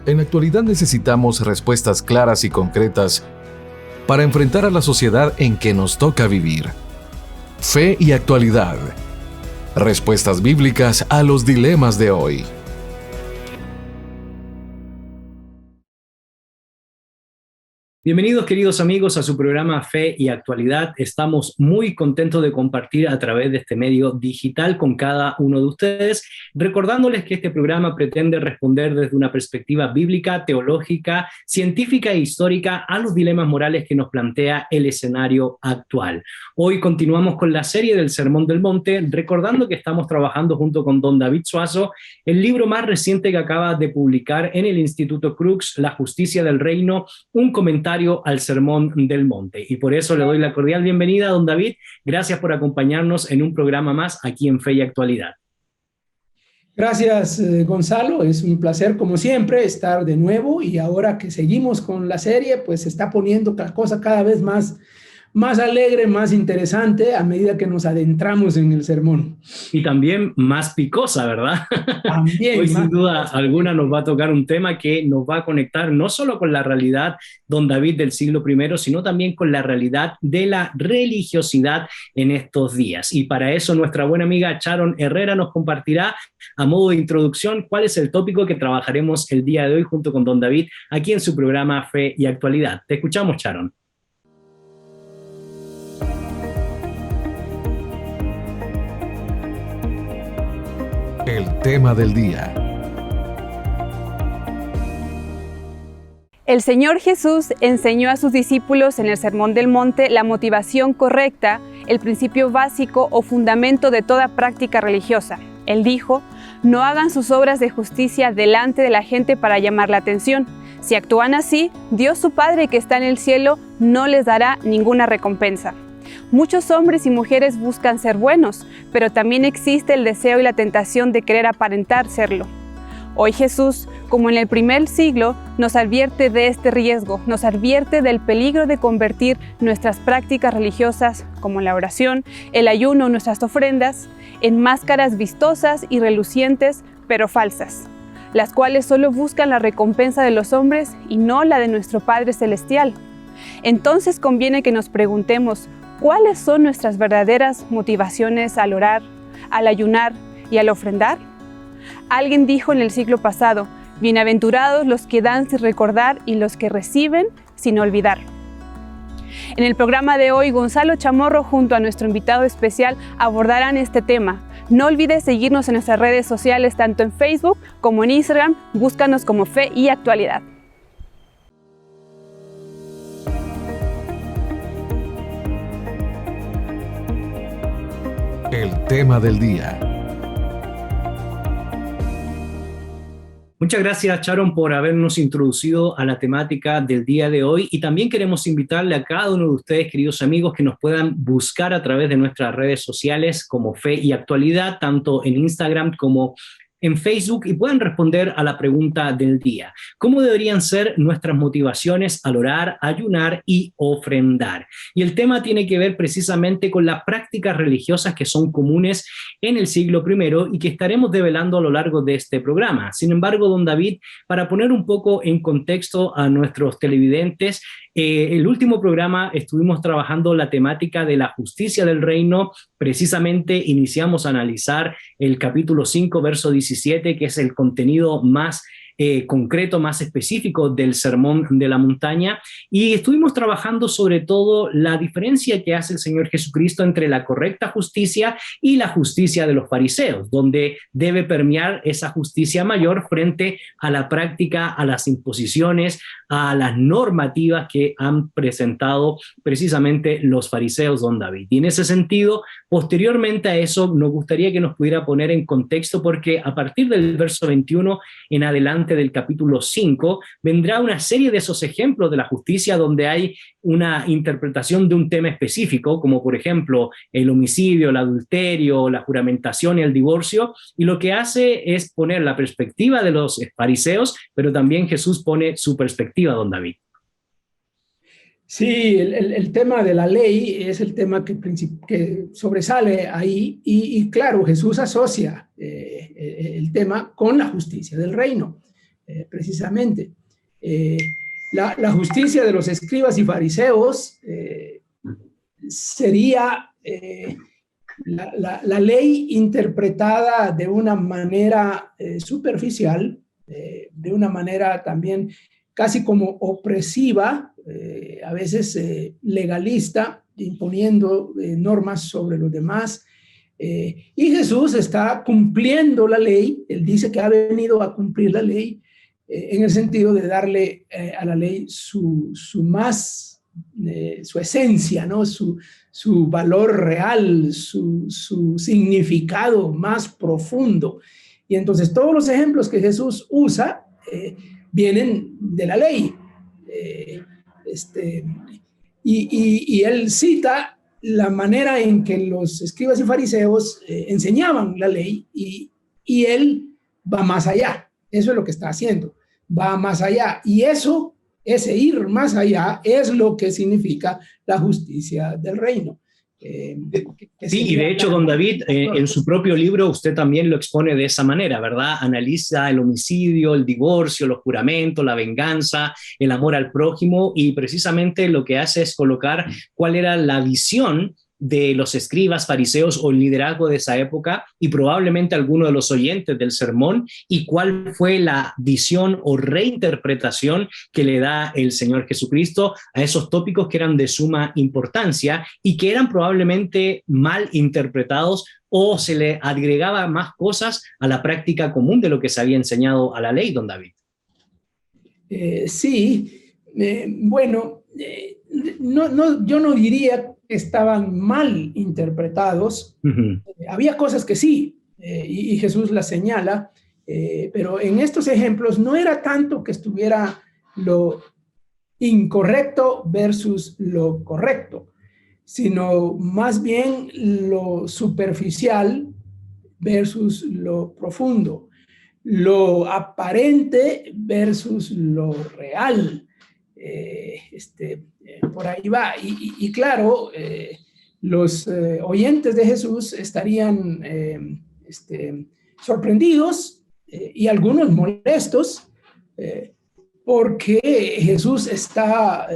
En la actualidad necesitamos respuestas claras y concretas para enfrentar a la sociedad en que nos toca vivir. Fe y actualidad. Respuestas bíblicas a los dilemas de hoy. Bienvenidos, queridos amigos, a su programa Fe y Actualidad. Estamos muy contentos de compartir a través de este medio digital con cada uno de ustedes, recordándoles que este programa pretende responder desde una perspectiva bíblica, teológica, científica e histórica a los dilemas morales que nos plantea el escenario actual. Hoy continuamos con la serie del Sermón del Monte, recordando que estamos trabajando junto con don David Suazo el libro más reciente que acaba de publicar en el Instituto Crux, La Justicia del Reino, un comentario al Sermón del Monte. Y por eso le doy la cordial bienvenida a don David. Gracias por acompañarnos en un programa más aquí en Fe y Actualidad. Gracias, Gonzalo. Es un placer, como siempre, estar de nuevo. Y ahora que seguimos con la serie, pues se está poniendo la cosa cada vez más alegre, más interesante a medida que nos adentramos en el sermón. Y también más picosa, ¿verdad? También. Hoy sin duda alguna nos va a tocar un tema que nos va a conectar no solo con la realidad, don David, del siglo I, sino también con la realidad de la religiosidad en estos días. Y para eso nuestra buena amiga Sharon Herrera nos compartirá a modo de introducción cuál es el tópico que trabajaremos el día de hoy junto con don David aquí en su programa Fe y Actualidad. Te escuchamos, Sharon. El tema del día. El Señor Jesús enseñó a sus discípulos en el Sermón del Monte la motivación correcta, el principio básico o fundamento de toda práctica religiosa. Él dijo: no hagan sus obras de justicia delante de la gente para llamar la atención. Si actúan así, Dios su Padre que está en el cielo no les dará ninguna recompensa. Muchos hombres y mujeres buscan ser buenos, pero también existe el deseo y la tentación de querer aparentar serlo. Hoy Jesús, como en el primer siglo, nos advierte de este riesgo, nos advierte del peligro de convertir nuestras prácticas religiosas, como la oración, el ayuno o nuestras ofrendas, en máscaras vistosas y relucientes, pero falsas, las cuales solo buscan la recompensa de los hombres y no la de nuestro Padre Celestial. Entonces conviene que nos preguntemos, ¿cuáles son nuestras verdaderas motivaciones al orar, al ayunar y al ofrendar? Alguien dijo en el siglo pasado: bienaventurados los que dan sin recordar y los que reciben sin olvidar. En el programa de hoy, Gonzalo Chamorro junto a nuestro invitado especial abordarán este tema. No olvides seguirnos en nuestras redes sociales, tanto en Facebook como en Instagram. Búscanos como Fe y Actualidad. El tema del día. Muchas gracias, Sharon, por habernos introducido a la temática del día de hoy, y también queremos invitarle a cada uno de ustedes, queridos amigos, que nos puedan buscar a través de nuestras redes sociales como Fe y Actualidad, tanto en Instagram como en Facebook, y puedan responder a la pregunta del día: ¿cómo deberían ser nuestras motivaciones al orar, ayunar y ofrendar? Y el tema tiene que ver precisamente con las prácticas religiosas que son comunes en el siglo I y que estaremos develando a lo largo de este programa. Sin embargo, don David, para poner un poco en contexto a nuestros televidentes, el último programa estuvimos trabajando la temática de la justicia del reino. Precisamente iniciamos a analizar el capítulo 5, verso 17, que es el contenido más concreto, más específico del Sermón de la Montaña, y estuvimos trabajando sobre todo la diferencia que hace el Señor Jesucristo entre la correcta justicia y la justicia de los fariseos, donde debe permear esa justicia mayor frente a la práctica, a las imposiciones, a las normativas que han presentado precisamente los fariseos, don David. Y en ese sentido, posteriormente a eso, nos gustaría que nos pudiera poner en contexto, porque a partir del verso 21 en adelante del capítulo 5, vendrá una serie de esos ejemplos de la justicia donde hay una interpretación de un tema específico, como por ejemplo el homicidio, el adulterio, la juramentación y el divorcio, y lo que hace es poner la perspectiva de los fariseos, pero también Jesús pone su perspectiva, don David. Sí, el tema de la ley es el tema que sobresale ahí, y claro, Jesús asocia el tema con la justicia del reino. precisamente. La justicia de los escribas y fariseos sería la ley interpretada de una manera superficial, de una manera también casi como opresiva, a veces legalista, imponiendo normas sobre los demás. Y Jesús está cumpliendo la ley. Él dice que ha venido a cumplir la ley en el sentido de darle a la ley su esencia, ¿no? Su valor real, su significado más profundo. Y entonces todos los ejemplos que Jesús usa vienen de la ley. Y él cita la manera en que los escribas y fariseos enseñaban la ley, y él va más allá. Eso es lo que está haciendo. Va más allá. Y ese ir más allá es lo que significa la justicia del reino. Sí, y de hecho, don David, en su propio libro usted también lo expone de esa manera, ¿verdad? Analiza el homicidio, el divorcio, los juramentos, la venganza, el amor al prójimo, y precisamente lo que hace es colocar cuál era la visión de los escribas, fariseos o el liderazgo de esa época, y probablemente alguno de los oyentes del sermón, y cuál fue la visión o reinterpretación que le da el Señor Jesucristo a esos tópicos que eran de suma importancia y que eran probablemente mal interpretados, o se le agregaba más cosas a la práctica común de lo que se había enseñado a la ley, don David. Sí, bueno, yo no diría que estaban mal interpretados. Había cosas que sí, y Jesús las señala, pero en estos ejemplos no era tanto que estuviera lo incorrecto versus lo correcto, sino más bien lo superficial versus lo profundo, lo aparente versus lo real. Por ahí va. Y claro, los oyentes de Jesús estarían sorprendidos y algunos molestos porque Jesús está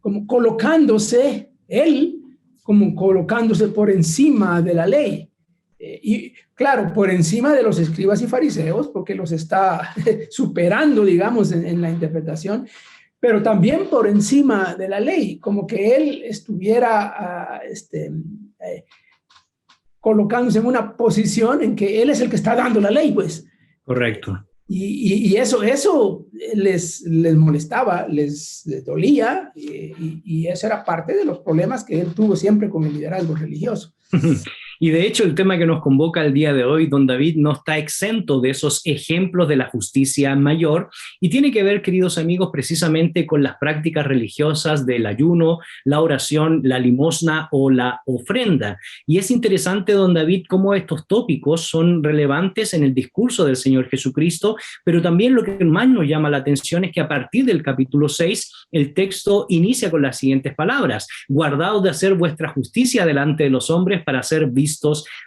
como colocándose por encima de la ley. Y claro, por encima de los escribas y fariseos, porque los está superando, digamos, en la interpretación, pero también por encima de la ley, como que él estuviera colocándose en una posición en que él es el que está dando la ley, pues. Correcto. Y eso les molestaba, les dolía, y eso era parte de los problemas que él tuvo siempre con el liderazgo religioso. Y de hecho el tema que nos convoca el día de hoy, don David, no está exento de esos ejemplos de la justicia mayor, y tiene que ver, queridos amigos, precisamente con las prácticas religiosas del ayuno, la oración, la limosna o la ofrenda. Y es interesante, don David, cómo estos tópicos son relevantes en el discurso del Señor Jesucristo, pero también lo que más nos llama la atención es que a partir del capítulo 6, el texto inicia con las siguientes palabras: guardaos de hacer vuestra justicia delante de los hombres para ser vistos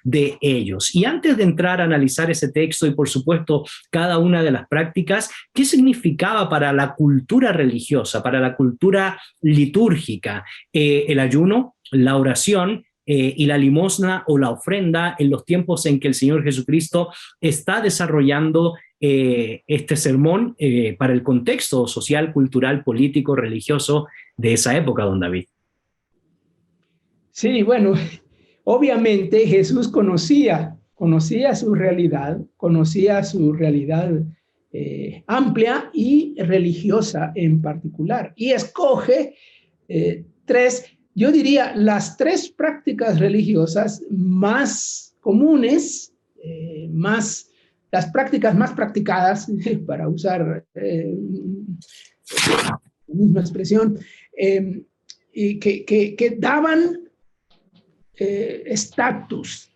de ellos. Y antes de entrar a analizar ese texto y por supuesto cada una de las prácticas, ¿qué significaba para la cultura religiosa, para la cultura litúrgica, el ayuno, la oración y la limosna o la ofrenda en los tiempos en que el Señor Jesucristo está desarrollando este sermón para el contexto social, cultural, político, religioso de esa época, don David? Sí, bueno, obviamente Jesús conocía su realidad amplia y religiosa en particular, y escoge las tres prácticas religiosas más comunes, las prácticas más practicadas, para usar la misma expresión, y que daban estatus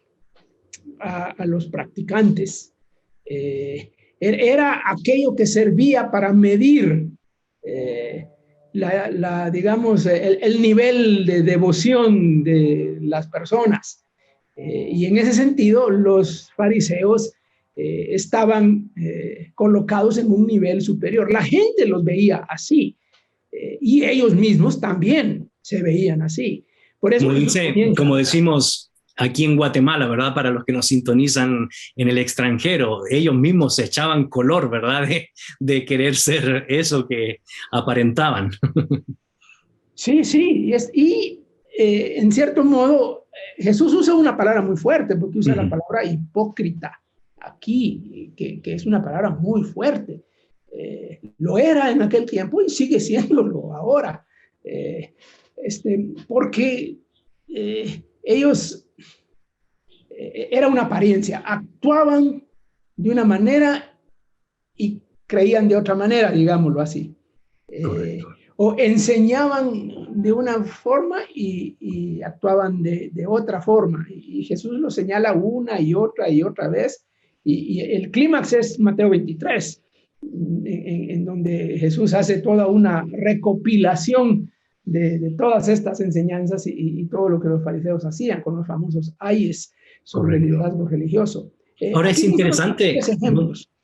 a los practicantes. Era aquello que servía para medir digamos, el nivel de devoción de las personas. Y en ese sentido, los fariseos estaban colocados en un nivel superior. La gente los veía así, y ellos mismos también se veían así. Por eso, como decimos aquí en Guatemala, ¿verdad? Para los que nos sintonizan en el extranjero, ellos mismos se echaban color, ¿verdad? De querer ser eso que aparentaban. Sí, sí, en cierto modo, Jesús usa una palabra muy fuerte, porque usa la palabra hipócrita aquí, que es una palabra muy fuerte. Lo era en aquel tiempo y sigue siéndolo ahora, porque ellos, era una apariencia, actuaban de una manera y creían de otra manera, digámoslo así. O enseñaban de una forma y actuaban de otra forma. Y Jesús lo señala una y otra vez. Y el clímax es Mateo 23, en donde Jesús hace toda una recopilación de todas estas enseñanzas y todo lo que los fariseos hacían con los famosos ayes sobre el liderazgo religioso. Ahora es interesante.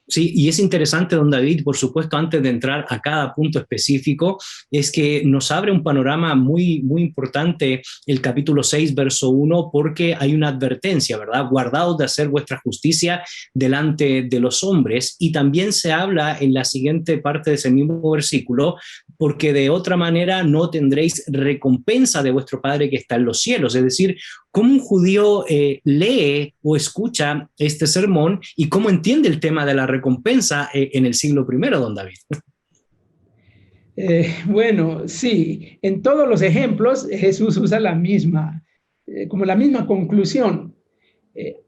Sí, y es interesante, don David, por supuesto, antes de entrar a cada punto específico, es que nos abre un panorama muy, muy importante el capítulo 6, verso 1, porque hay una advertencia, ¿verdad? Guardaos de hacer vuestra justicia delante de los hombres. Y también se habla en la siguiente parte de ese mismo versículo, porque de otra manera no tendréis recompensa de vuestro Padre que está en los cielos. Es decir, cómo un judío lee o escucha este sermón y cómo entiende el tema de la recompensa en el siglo I, don David. Bueno, sí, en todos los ejemplos Jesús usa como la misma conclusión.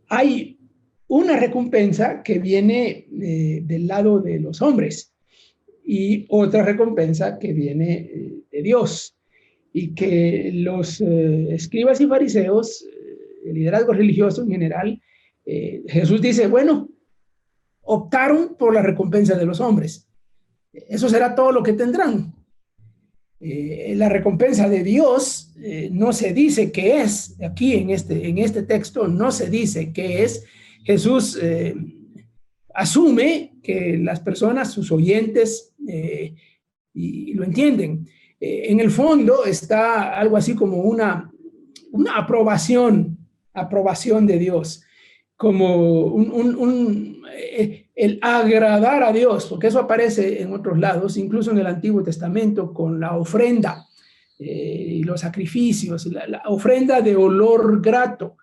Hay una recompensa que viene del lado de los hombres y otra recompensa que viene de Dios. Y que los escribas y fariseos, el liderazgo religioso en general, Jesús dice, bueno, optaron por la recompensa de los hombres. Eso será todo lo que tendrán. La recompensa de Dios no se dice qué es. Aquí en este texto no se dice qué es. Jesús asume que las personas, sus oyentes, y lo entienden. En el fondo está algo así como una aprobación de Dios, como el agradar a Dios, porque eso aparece en otros lados, incluso en el Antiguo Testamento, con la ofrenda y los sacrificios, la ofrenda de olor grato.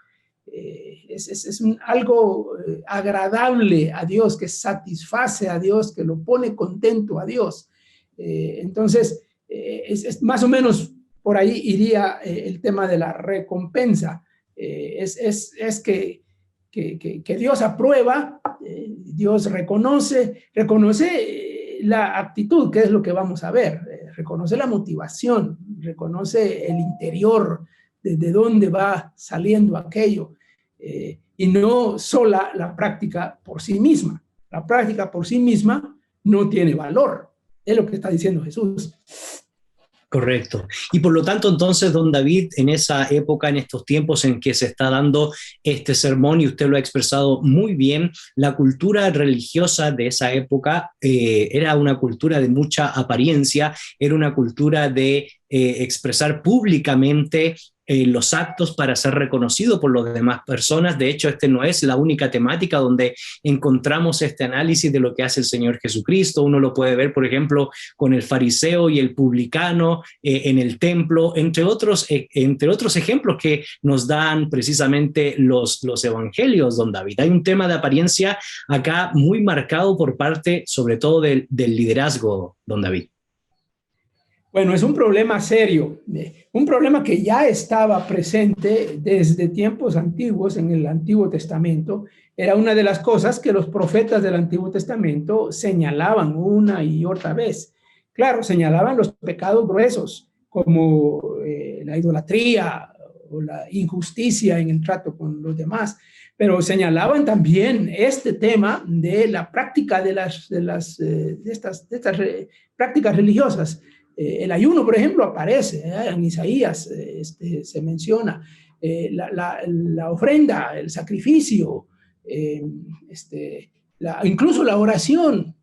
Es algo agradable a Dios, que satisface a Dios, que lo pone contento a Dios. Entonces, es más o menos por ahí iría el tema de la recompensa. Es que Dios aprueba, Dios reconoce la actitud, que es lo que vamos a ver, reconoce la motivación, reconoce el interior, de dónde va saliendo aquello, y no sola la práctica por sí misma. La práctica por sí misma no tiene valor, es lo que está diciendo Jesús. Correcto. Y por lo tanto, entonces, don David, en esa época, en estos tiempos en que se está dando este sermón, y usted lo ha expresado muy bien, la cultura religiosa de esa época era una cultura de mucha apariencia, era una cultura de expresar públicamente los actos para ser reconocido por las demás personas. De hecho, este no es la única temática donde encontramos este análisis de lo que hace el Señor Jesucristo. Uno lo puede ver, por ejemplo, con el fariseo y el publicano en el templo, entre otros ejemplos que nos dan precisamente los evangelios, don David. Hay un tema de apariencia acá muy marcado por parte, sobre todo, del liderazgo, don David. Bueno, es un problema serio, un problema que ya estaba presente desde tiempos antiguos en el Antiguo Testamento. Era una de las cosas que los profetas del Antiguo Testamento señalaban una y otra vez. Claro, señalaban los pecados gruesos, como la idolatría o la injusticia en el trato con los demás, pero señalaban también este tema de la práctica de estas prácticas religiosas. El ayuno, por ejemplo, aparece en Isaías, se menciona la ofrenda, el sacrificio, incluso la oración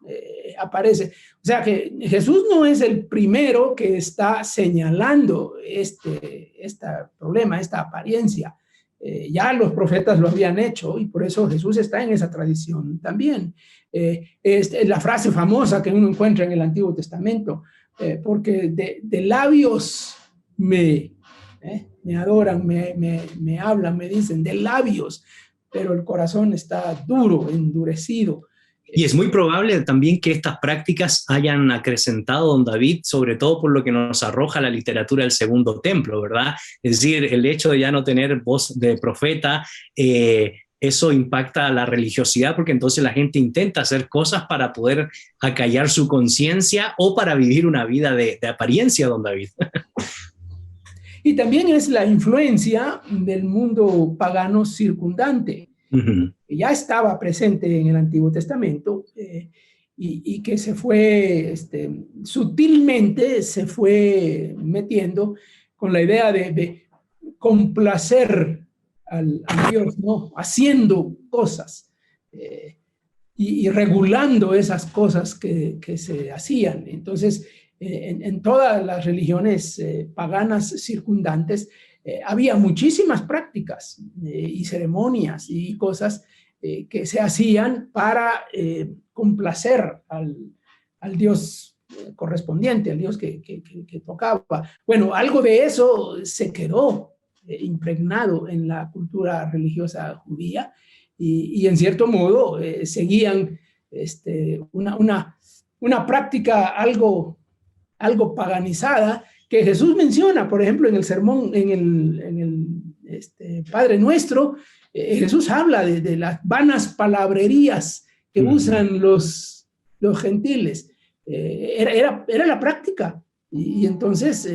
aparece. O sea que Jesús no es el primero que está señalando este problema, esta apariencia. Ya los profetas lo habían hecho y por eso Jesús está en esa tradición también. La frase famosa que uno encuentra en el Antiguo Testamento, porque de labios me adoran, me hablan, me dicen, de labios, pero el corazón está duro, endurecido. Y es muy probable también que estas prácticas hayan acrecentado, don David, sobre todo por lo que nos arroja la literatura del Segundo Templo, ¿verdad? Es decir, el hecho de ya no tener voz de profeta, eso impacta a la religiosidad, porque entonces la gente intenta hacer cosas para poder acallar su conciencia o para vivir una vida de apariencia, don David. Y también es la influencia del mundo pagano circundante. Uh-huh. Ya estaba presente en el Antiguo Testamento y que se fue sutilmente se fue metiendo con la idea de complacer al Dios, ¿no? Haciendo cosas y regulando esas cosas que se hacían. Entonces, en todas las religiones paganas circundantes, había muchísimas prácticas y ceremonias y cosas que se hacían para complacer al Dios correspondiente, al Dios que tocaba. Bueno, algo de eso se quedó impregnado en la cultura religiosa judía y en cierto modo seguían una práctica algo paganizada que Jesús menciona, por ejemplo, en el sermón, en el Padre Nuestro. Jesús habla de las vanas palabrerías que usan los gentiles. Era la práctica. Y entonces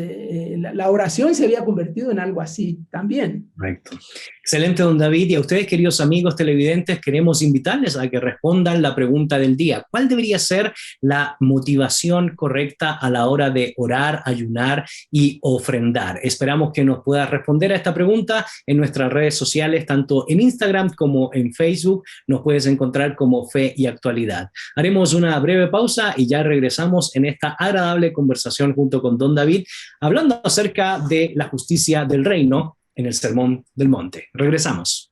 la oración se había convertido en algo así también. Correcto. Excelente, don David. Y a ustedes, queridos amigos televidentes, queremos invitarles a que respondan la pregunta del día. ¿Cuál debería ser la motivación correcta a la hora de orar, ayunar y ofrendar? Esperamos que nos puedas responder a esta pregunta en nuestras redes sociales, tanto en Instagram como en Facebook. Nos puedes encontrar como Fe y Actualidad. Haremos una breve pausa y ya regresamos en esta agradable conversación junto con don David, hablando acerca de la justicia del reino en el Sermón del Monte. Regresamos.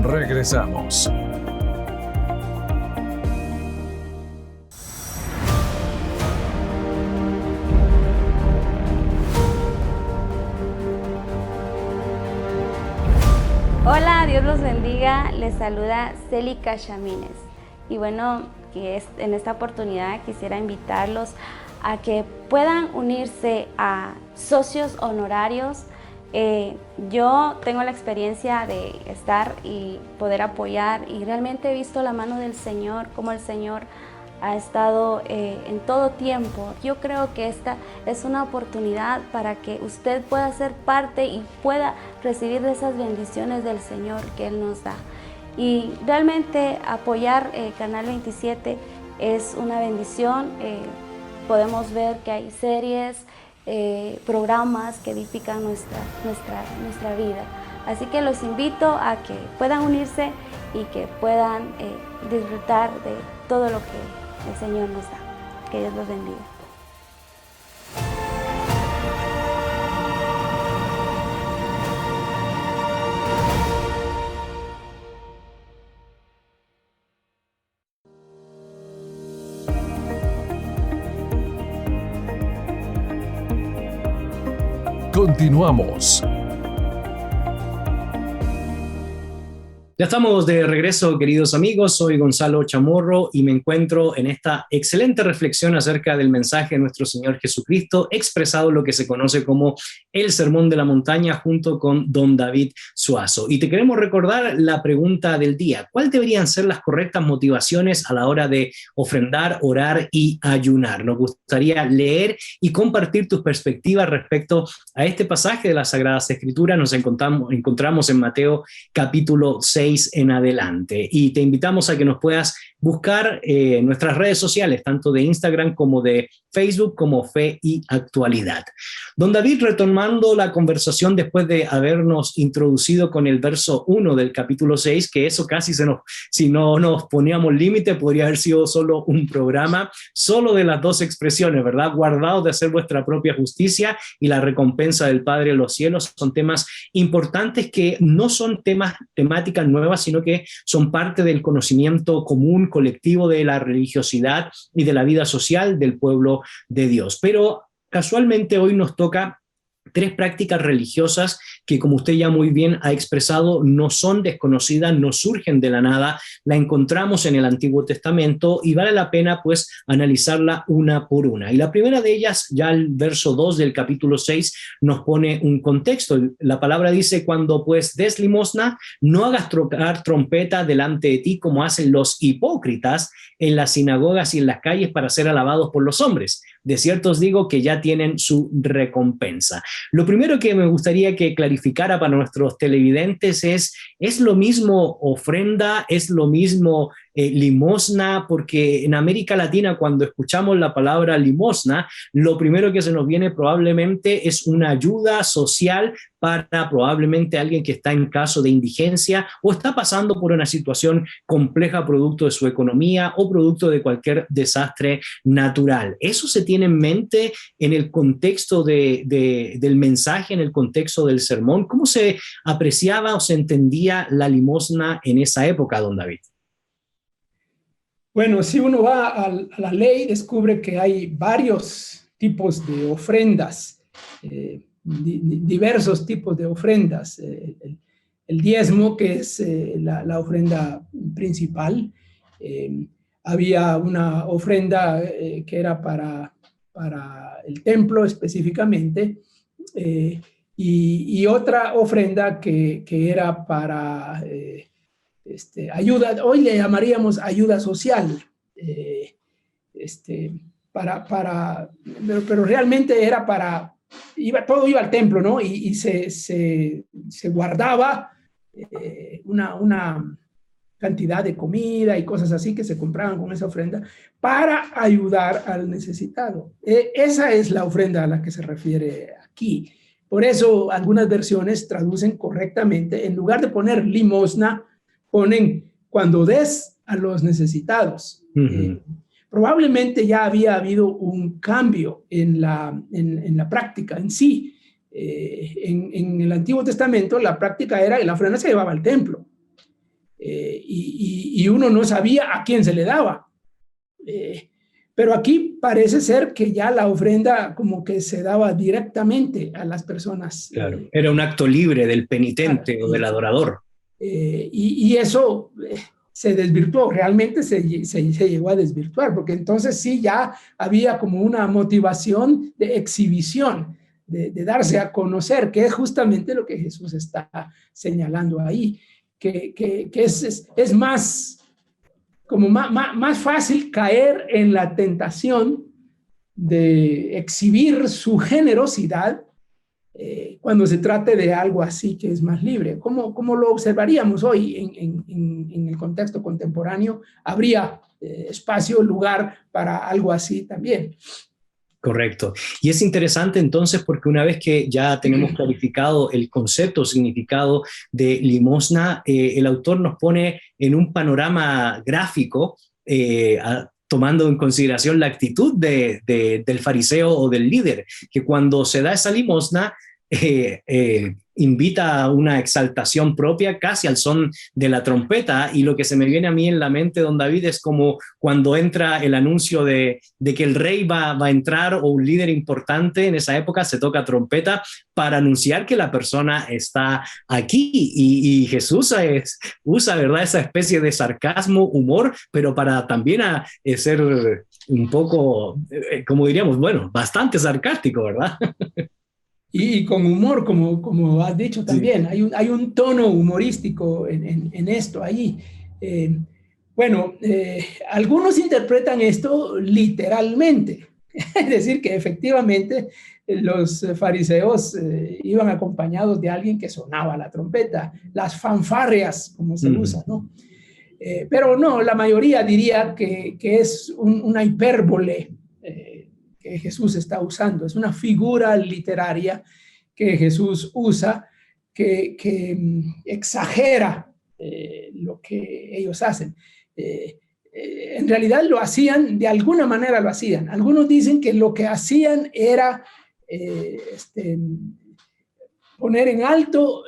Regresamos. Hola, Dios los bendiga. Les saluda Célica Chamínez. Y bueno, en esta oportunidad quisiera invitarlos a que puedan unirse a socios honorarios. Yo tengo la experiencia de estar y poder apoyar y realmente he visto la mano del Señor, como el Señor ha estado en todo tiempo. Yo creo que esta es una oportunidad para que usted pueda ser parte y pueda recibir de esas bendiciones del Señor que Él nos da. Y realmente apoyar Canal 27 es una bendición. Podemos ver que hay series, programas que edifican nuestra vida. Así que los invito a que puedan unirse y que puedan disfrutar de todo lo que el Señor nos da. Que Dios los bendiga. Continuamos. Ya estamos de regreso, queridos amigos. Soy Gonzalo Chamorro y me encuentro en esta excelente reflexión acerca del mensaje de nuestro Señor Jesucristo, expresado en lo que se conoce como el Sermón de la Montaña, junto con don David Suazo. Y te queremos recordar la pregunta del día. ¿Cuáles deberían ser las correctas motivaciones a la hora de ofrendar, orar y ayunar? Nos gustaría leer y compartir tus perspectivas respecto a este pasaje de las Sagradas Escrituras. Nos encontramos en Mateo capítulo 6 en adelante, y te invitamos a que nos puedas buscar en nuestras redes sociales, tanto de Instagram como de Facebook, como Fe y Actualidad. Don David, retomando la conversación después de habernos introducido con el verso 1 del capítulo 6, que eso casi si no nos poníamos límite, podría haber sido solo un programa, solo de las dos expresiones, ¿verdad? Guardaos de hacer vuestra propia justicia y la recompensa del Padre en los cielos. Son temas importantes que no son temáticas nuevas, sino que son parte del conocimiento común, colectivo de la religiosidad y de la vida social del pueblo de Dios. Pero casualmente hoy nos toca tres prácticas religiosas que, como usted ya muy bien ha expresado, no son desconocidas, no surgen de la nada, la encontramos en el Antiguo Testamento y vale la pena pues analizarla una por una. Y la primera de ellas, ya el verso 2 del capítulo 6, nos pone un contexto. La palabra dice: cuando pues des limosna, no hagas tocar trompeta delante de ti como hacen los hipócritas en las sinagogas y en las calles para ser alabados por los hombres. De cierto os digo que ya tienen su recompensa. Lo primero que me gustaría que clarificara para nuestros televidentes ¿es lo mismo ofrenda? ¿Es lo mismo limosna? Porque en América Latina, cuando escuchamos la palabra limosna, lo primero que se nos viene probablemente es una ayuda social para probablemente alguien que está en caso de indigencia o está pasando por una situación compleja producto de su economía o producto de cualquier desastre natural. ¿Eso se tiene en mente en el contexto del mensaje, en el contexto del sermón? ¿Cómo se apreciaba o se entendía la limosna en esa época, don David? Bueno, si uno va a la ley, descubre que hay varios tipos de ofrendas, diversos tipos de ofrendas. El diezmo, que es la ofrenda principal. Había una ofrenda que era para el templo específicamente, y otra ofrenda que era para ayuda. Hoy le llamaríamos ayuda social, pero realmente era todo iba al templo, ¿no? Y se guardaba una cantidad de comida y cosas así que se compraban con esa ofrenda para ayudar al necesitado. Esa es la ofrenda a la que se refiere aquí. Por eso algunas versiones traducen correctamente, en lugar de poner limosna, ponen cuando des a los necesitados. Uh-huh. Probablemente ya había habido un cambio en la práctica en sí. En el Antiguo Testamento la práctica era que la ofrenda se llevaba al templo, y uno no sabía a quién se le daba. Pero aquí parece ser que ya la ofrenda como que se daba directamente a las personas. Claro, era un acto libre del penitente o del adorador. Y eso se desvirtuó, realmente se llegó a desvirtuar, porque entonces sí ya había como una motivación de exhibición, de darse a conocer, que es justamente lo que Jesús está señalando ahí, que es más, como más fácil caer en la tentación de exhibir su generosidad cuando se trate de algo así que es más libre. ¿Cómo lo observaríamos hoy en el contexto contemporáneo? Habría espacio, lugar para algo así también. Correcto. Y es interesante entonces porque una vez que ya tenemos clarificado el concepto, significado de limosna, el autor nos pone en un panorama gráfico, tomando en consideración la actitud del fariseo o del líder, que cuando se da esa limosna, invita a una exaltación propia casi al son de la trompeta, y lo que se me viene a mí en la mente, don David, es como cuando entra el anuncio de que el rey va a entrar, o un líder importante en esa época, se toca trompeta para anunciar que la persona está aquí, y Jesús usa, ¿verdad?, esa especie de sarcasmo, humor, pero para también ser un poco, como diríamos, bueno, bastante sarcástico, ¿verdad? Y con humor, como has dicho también, sí. Hay un tono humorístico en esto ahí. Algunos interpretan esto literalmente, es decir, que efectivamente los fariseos iban acompañados de alguien que sonaba la trompeta, las fanfarrias, como se usa, ¿no? Pero no, la mayoría diría que es una hipérbole que Jesús está usando, es una figura literaria que Jesús usa que exagera lo que ellos hacen. En realidad lo hacían, de alguna manera lo hacían. Algunos dicen que lo que hacían era poner en alto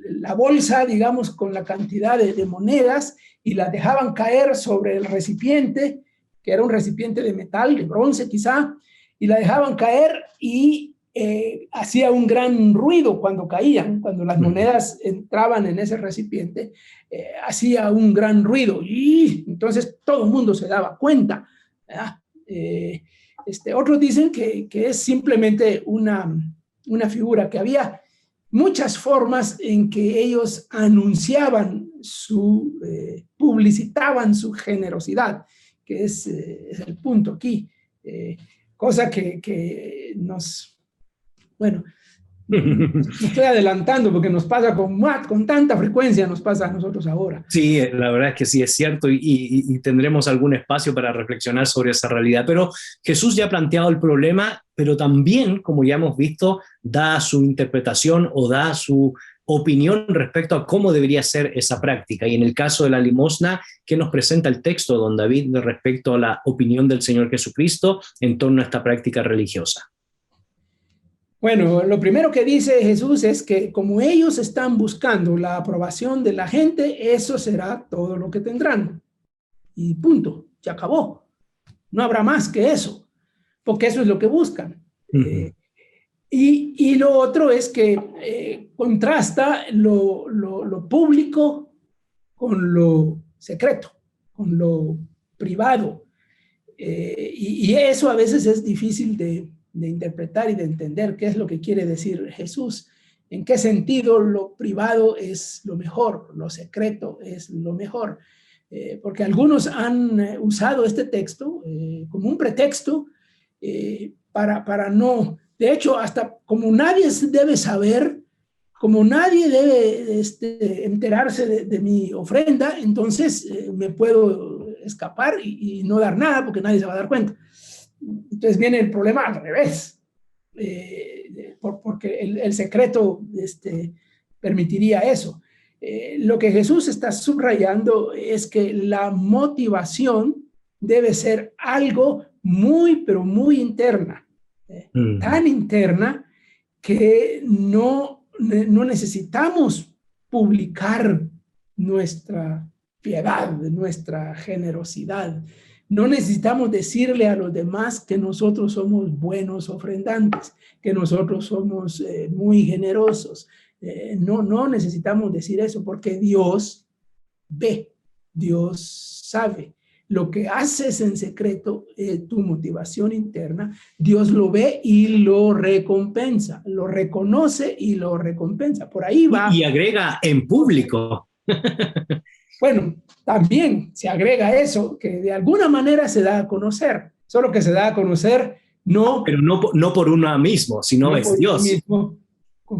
la bolsa, digamos, con la cantidad de monedas, y las dejaban caer sobre el recipiente, que era un recipiente de metal, de bronce quizá, y la dejaban caer, y hacía un gran ruido cuando caían, cuando las monedas entraban en ese recipiente, hacía un gran ruido, y entonces todo el mundo se daba cuenta, ¿verdad? Otros dicen que es simplemente una figura, que había muchas formas en que ellos anunciaban publicitaban su generosidad, que es el punto aquí, cosa que bueno, me estoy adelantando porque nos pasa con tanta frecuencia, nos pasa a nosotros ahora. Sí, la verdad es que sí es cierto, y tendremos algún espacio para reflexionar sobre esa realidad. Pero Jesús ya ha planteado el problema, pero también, como ya hemos visto, da su interpretación o da su opinión respecto a cómo debería ser esa práctica. Y en el caso de la limosna, ¿qué nos presenta el texto, don David, respecto a la opinión del Señor Jesucristo en torno a esta práctica religiosa? Bueno, lo primero que dice Jesús es que como ellos están buscando la aprobación de la gente, eso será todo lo que tendrán. Y punto, se acabó. No habrá más que eso, porque eso es lo que buscan. Y lo otro es que contrasta lo público con lo secreto, con lo privado. Y eso a veces es difícil de interpretar y de entender qué es lo que quiere decir Jesús, en qué sentido lo privado es lo mejor, lo secreto es lo mejor, porque algunos han usado este texto como un pretexto para no, de hecho, hasta como nadie debe saber, como nadie debe enterarse de mi ofrenda, entonces me puedo escapar y no dar nada porque nadie se va a dar cuenta. Entonces viene el problema al revés, porque el secreto permitiría eso. Lo que Jesús está subrayando es que la motivación debe ser algo muy, pero muy interna, tan interna que no necesitamos publicar nuestra piedad, nuestra generosidad. No necesitamos decirle a los demás que nosotros somos buenos ofrendantes, que nosotros somos muy generosos. No necesitamos decir eso, porque Dios ve, Dios sabe. Lo que haces en secreto, tu motivación interna, Dios lo ve y lo recompensa, lo reconoce y lo recompensa. Por ahí va. Y agrega en público. Bueno, también se agrega eso, que de alguna manera se da a conocer, solo que se da a conocer no... Pero no por uno mismo, sino no es Dios. Mismo,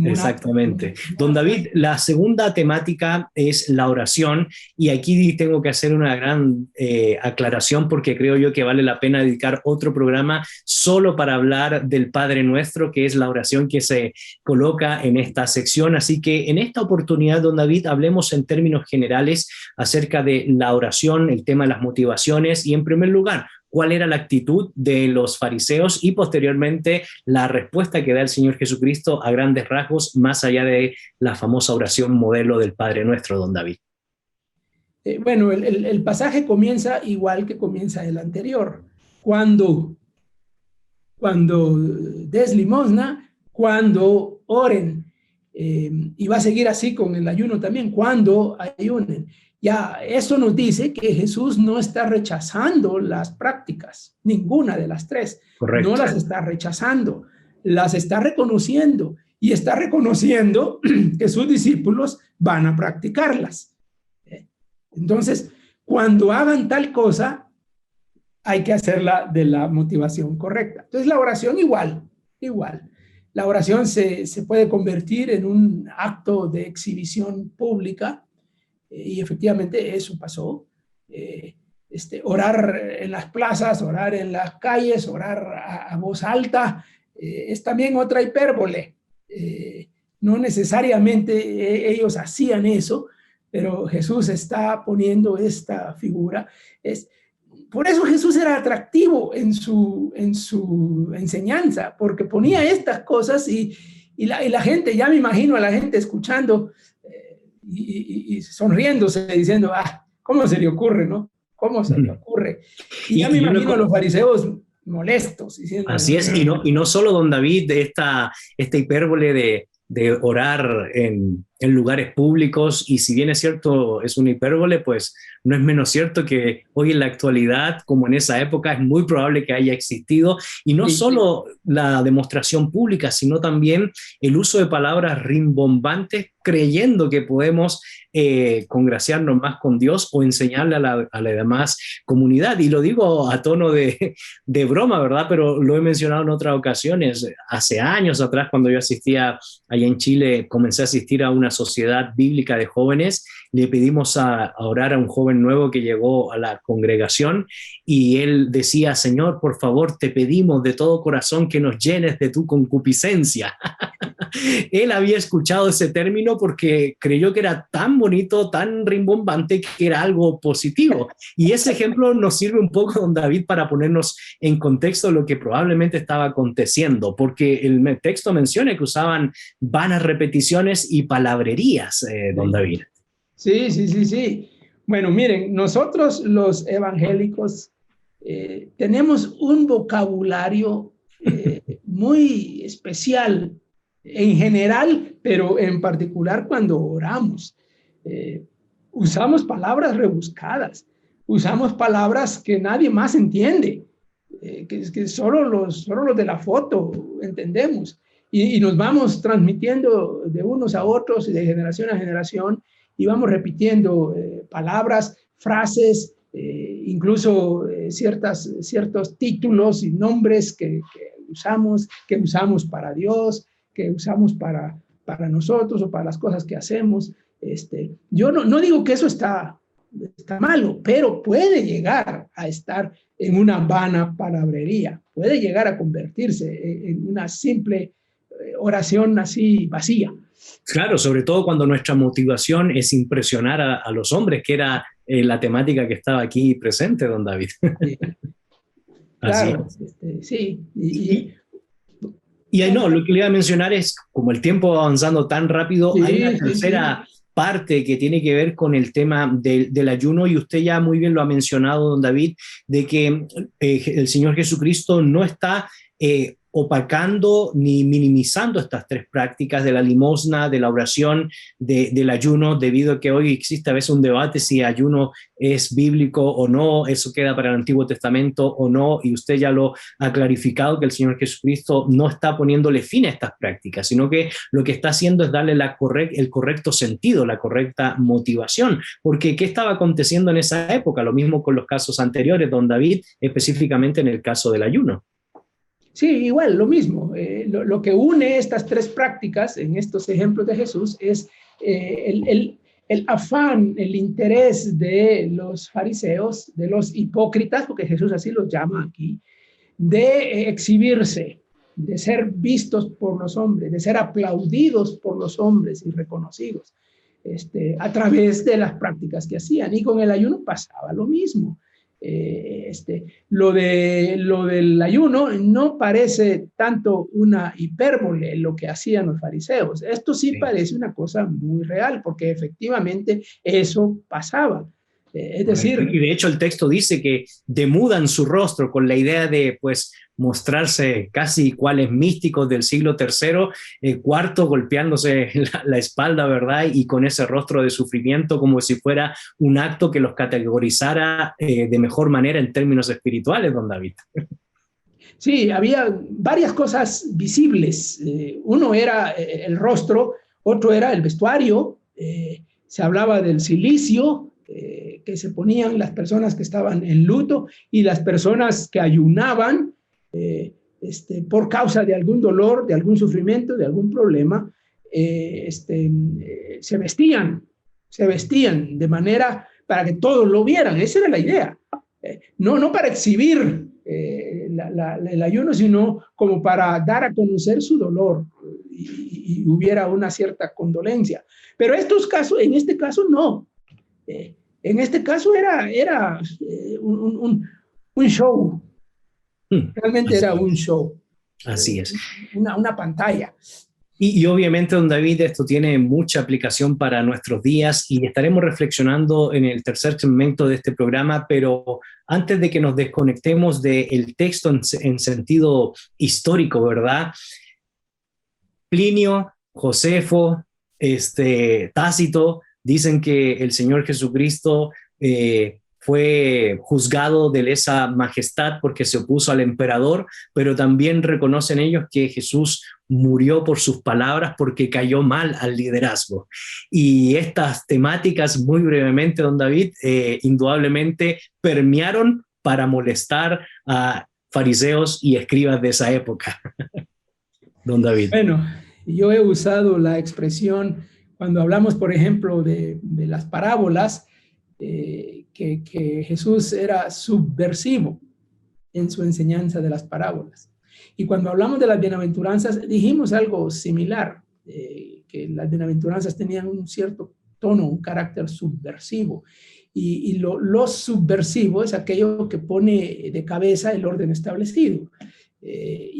exactamente. Don David, la segunda temática es la oración, y aquí tengo que hacer una gran aclaración, porque creo yo que vale la pena dedicar otro programa solo para hablar del Padre Nuestro, que es la oración que se coloca en esta sección. Así que en esta oportunidad, don David, hablemos en términos generales acerca de la oración, el tema de las motivaciones, y en primer lugar, cuál era la actitud de los fariseos y posteriormente la respuesta que da el Señor Jesucristo a grandes rasgos, más allá de la famosa oración modelo del Padre Nuestro, don David. Bueno, el pasaje comienza igual que comienza el anterior. Cuando des limosna, cuando oren. Y va a seguir así con el ayuno también, cuando ayunen. Ya, eso nos dice que Jesús no está rechazando las prácticas, ninguna de las tres. Correcto. No las está rechazando, las está reconociendo y está reconociendo que sus discípulos van a practicarlas. Entonces, cuando hagan tal cosa, hay que hacerla de la motivación correcta. Entonces, la oración igual. La oración se puede convertir en un acto de exhibición pública. Y efectivamente eso pasó. Orar en las plazas, orar en las calles, orar a voz alta, es también otra hipérbole. No necesariamente ellos hacían eso, pero Jesús está poniendo esta figura. Por eso Jesús era atractivo en su enseñanza, porque ponía estas cosas y la gente, ya me imagino a la gente escuchando, y sonriéndose, diciendo, ¿cómo se le ocurre, no? ¿Cómo se le ocurre? Y ya me imagino a los fariseos molestos, diciendo... Así es, y no solo, don David, de esta hipérbole de orar en lugares públicos, y si bien es cierto, es una hipérbole, pues no es menos cierto que hoy en la actualidad, como en esa época, es muy probable que haya existido, y no solo la demostración pública, sino también el uso de palabras rimbombantes, creyendo que podemos congraciarnos más con Dios o enseñarle a la demás comunidad. Y lo digo a tono de broma, ¿verdad? Pero lo he mencionado en otras ocasiones. Hace años atrás, cuando yo asistía allá en Chile, comencé a asistir a una sociedad bíblica de jóvenes. Le pedimos a orar a un joven nuevo que llegó a la congregación y él decía: Señor, por favor, te pedimos de todo corazón que nos llenes de tu concupiscencia. Él había escuchado ese término porque creyó que era tan bonito, tan rimbombante, que era algo positivo. Y ese ejemplo nos sirve un poco, don David, para ponernos en contexto de lo que probablemente estaba aconteciendo, porque el texto menciona que usaban vanas repeticiones y palabrerías, don David. Sí. Bueno, miren, nosotros los evangélicos tenemos un vocabulario muy especial en general, pero en particular cuando oramos. Usamos palabras rebuscadas, usamos palabras que nadie más entiende, que solo los de la foto entendemos, y nos vamos transmitiendo de unos a otros y de generación a generación, y vamos repitiendo palabras, frases, incluso ciertos títulos y nombres que usamos para Dios, que usamos para nosotros o para las cosas que hacemos. Yo no digo que eso está malo, pero puede llegar a estar en una vana palabrería, puede llegar a convertirse en una simple oración así vacía. Claro, sobre todo cuando nuestra motivación es impresionar a los hombres, que era la temática que estaba aquí presente, don David. Sí. Claro, sí. Y no, lo que le iba a mencionar es, como el tiempo va avanzando tan rápido, hay una tercera parte que tiene que ver con el tema del ayuno, y usted ya muy bien lo ha mencionado, don David, de que el Señor Jesucristo no está opacando ni minimizando estas tres prácticas de la limosna, de la oración, del ayuno, debido a que hoy existe a veces un debate si ayuno es bíblico o no, eso queda para el Antiguo Testamento o no, y usted ya lo ha clarificado, que el Señor Jesucristo no está poniéndole fin a estas prácticas, sino que lo que está haciendo es darle el correcto sentido, la correcta motivación, porque ¿qué estaba aconteciendo en esa época? Lo mismo con los casos anteriores, don David, específicamente en el caso del ayuno. Sí, igual, lo mismo. Lo que une estas tres prácticas en estos ejemplos de Jesús es el afán, el interés de los fariseos, de los hipócritas, porque Jesús así los llama aquí, de exhibirse, de ser vistos por los hombres, de ser aplaudidos por los hombres y reconocidos a través de las prácticas que hacían. Y con el ayuno pasaba lo mismo. Lo del ayuno no parece tanto una hipérbole lo que hacían los fariseos. Esto sí parece una cosa muy real, porque efectivamente eso pasaba. Es decir... Y de hecho el texto dice que demudan su rostro con la idea de pues mostrarse casi cuales místicos del siglo III, cuarto, golpeándose la espalda, ¿verdad? Y con ese rostro de sufrimiento como si fuera un acto que los categorizara de mejor manera en términos espirituales, don David. Sí, había varias cosas visibles. Uno era el rostro, otro era el vestuario. Se hablaba del cilicio que se ponían las personas que estaban en luto y las personas que ayunaban por causa de algún dolor, de algún sufrimiento, de algún problema, se vestían de manera para que todos lo vieran. Esa era la idea. No para exhibir el ayuno, sino como para dar a conocer su dolor y hubiera una cierta condolencia. Pero en este caso no. En este caso era un show. Realmente era un show. Así es. Una pantalla. Y obviamente, don David, esto tiene mucha aplicación para nuestros días y estaremos reflexionando en el tercer segmento de este programa, pero antes de que nos desconectemos del texto en sentido histórico, ¿verdad? Plinio, Josefo, Tácito dicen que el Señor Jesucristo fue juzgado de lesa majestad porque se opuso al emperador, pero también reconocen ellos que Jesús murió por sus palabras porque cayó mal al liderazgo. Y estas temáticas, muy brevemente, don David, indudablemente permearon para molestar a fariseos y escribas de esa época. Don David. Bueno, yo he usado la expresión cuando hablamos, por ejemplo, de las parábolas, que Jesús era subversivo en su enseñanza de las parábolas. Y cuando hablamos de las bienaventuranzas, dijimos algo similar, que las bienaventuranzas tenían un cierto tono, un carácter subversivo. Y lo subversivo es aquello que pone de cabeza el orden establecido. El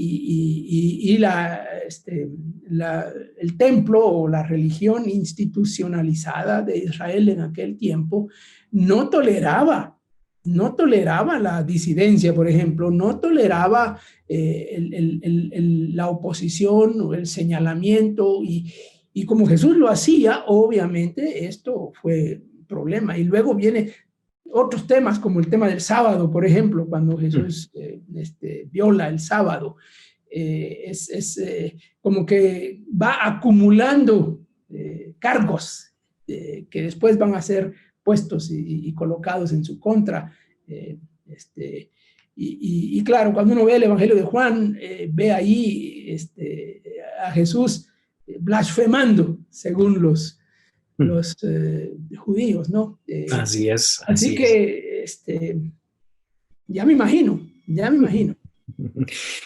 templo o la religión institucionalizada de Israel en aquel tiempo no toleraba la disidencia, por ejemplo, no toleraba la oposición o el señalamiento, y como Jesús lo hacía, obviamente esto fue un problema. Y luego viene otros temas como el tema del sábado, por ejemplo, cuando Jesús viola el sábado, como que va acumulando cargos que después van a ser puestos y colocados en su contra. Y claro, cuando uno ve el Evangelio de Juan, ve ahí a Jesús blasfemando según los judíos, ¿no? Así es. Así que ya me imagino.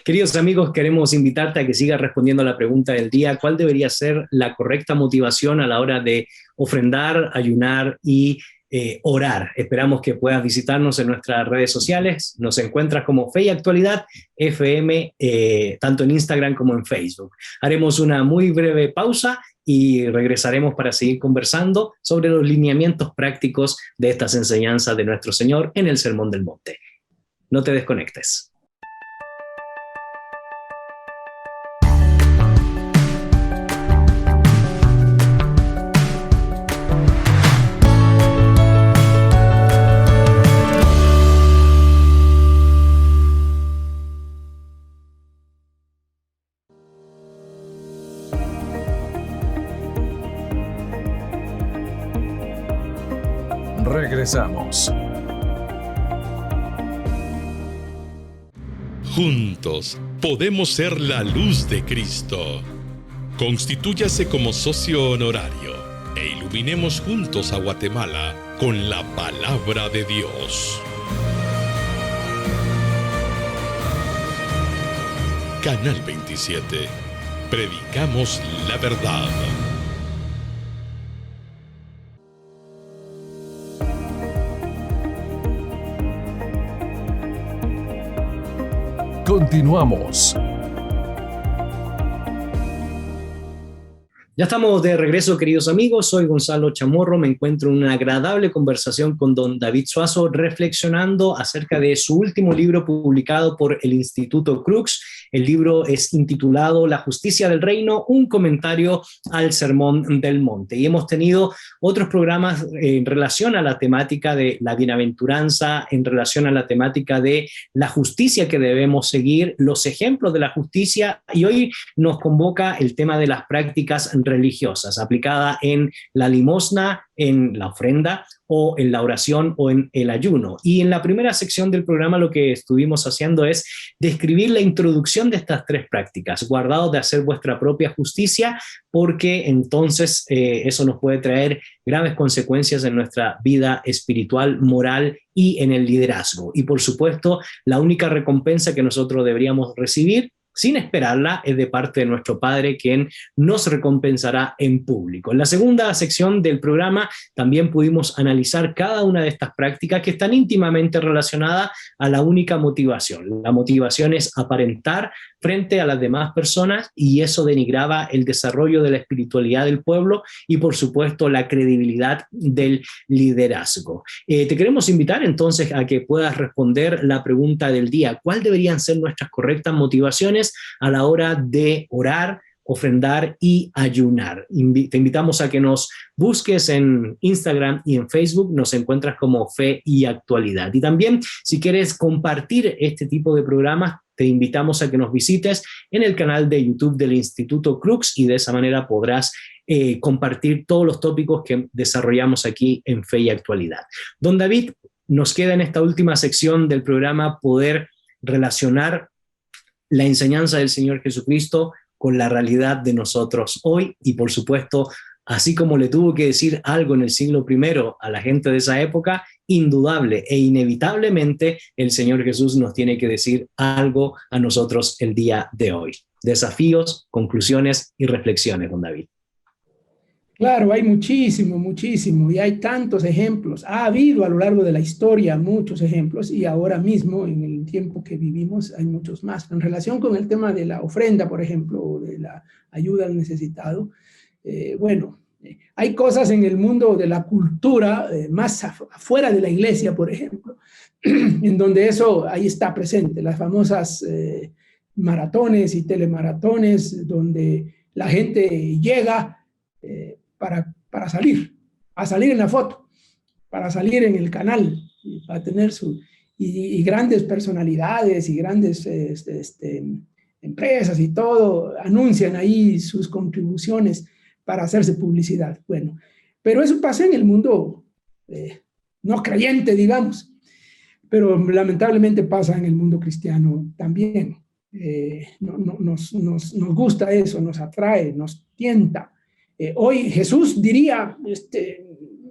Queridos amigos, queremos invitarte a que sigas respondiendo a la pregunta del día: ¿cuál debería ser la correcta motivación a la hora de ofrendar, ayunar y orar? Esperamos que puedas visitarnos en nuestras redes sociales. Nos encuentras como Fe y Actualidad FM, tanto en Instagram como en Facebook. Haremos una muy breve pausa y regresaremos para seguir conversando sobre los lineamientos prácticos de estas enseñanzas de nuestro Señor en el Sermón del Monte. No te desconectes. Regresamos. Juntos podemos ser la luz de Cristo. Constitúyase como socio honorario e iluminemos juntos a Guatemala con la palabra de Dios. Canal 27. Predicamos la verdad. Continuamos. Ya estamos de regreso, queridos amigos. Soy Gonzalo Chamorro. Me encuentro en una agradable conversación con don David Suazo, reflexionando acerca de su último libro publicado por el Instituto Crux. El libro es intitulado La justicia del reino, un comentario al Sermón del Monte. Y hemos tenido otros programas en relación a la temática de la bienaventuranza, en relación a la temática de la justicia que debemos seguir, los ejemplos de la justicia, y hoy nos convoca el tema de las prácticas religiosas, aplicada en la limosna, en la ofrenda o en la oración o en el ayuno. Y en la primera sección del programa lo que estuvimos haciendo es describir la introducción de estas tres prácticas, guardados de hacer vuestra propia justicia, porque entonces eso nos puede traer graves consecuencias en nuestra vida espiritual, moral y en el liderazgo. Y por supuesto, la única recompensa que nosotros deberíamos recibir sin esperarla, es de parte de nuestro Padre, quien nos recompensará en público. En la segunda sección del programa también pudimos analizar cada una de estas prácticas que están íntimamente relacionadas a la única motivación. La motivación es aparentar frente a las demás personas, y eso denigraba el desarrollo de la espiritualidad del pueblo y, por supuesto, la credibilidad del liderazgo. Te queremos invitar entonces a que puedas responder la pregunta del día: ¿cuál deberían ser nuestras correctas motivaciones a la hora de orar, ofrendar y ayunar? Te invitamos a que nos busques en Instagram y en Facebook. Nos encuentras como Fe y Actualidad. Y también, si quieres compartir este tipo de programas, te invitamos a que nos visites en el canal de YouTube del Instituto Crux, y de esa manera podrás compartir todos los tópicos que desarrollamos aquí en Fe y Actualidad. Don David, nos queda en esta última sección del programa poder relacionar la enseñanza del Señor Jesucristo con la realidad de nosotros hoy, y por supuesto, así como le tuvo que decir algo en el siglo I a la gente de esa época, indudable e inevitablemente el Señor Jesús nos tiene que decir algo a nosotros el día de hoy. Desafíos, conclusiones y reflexiones, don David. Claro, hay muchísimo, muchísimo, y hay tantos ejemplos. Ha habido a lo largo de la historia muchos ejemplos, y ahora mismo, en el tiempo que vivimos, hay muchos más. En relación con el tema de la ofrenda, por ejemplo, o de la ayuda al necesitado, hay cosas en el mundo de la cultura, más afuera de la iglesia, por ejemplo, en donde eso ahí está presente. Las famosas maratones y telemaratones, donde la gente llega para salir en la foto, para salir en el canal, para tener y grandes personalidades y grandes empresas y todo anuncian ahí sus contribuciones para hacerse publicidad. Bueno, pero eso pasa en el mundo no creyente, digamos, pero lamentablemente pasa en el mundo cristiano también. Nos gusta eso, nos atrae, nos tienta. Hoy Jesús diría,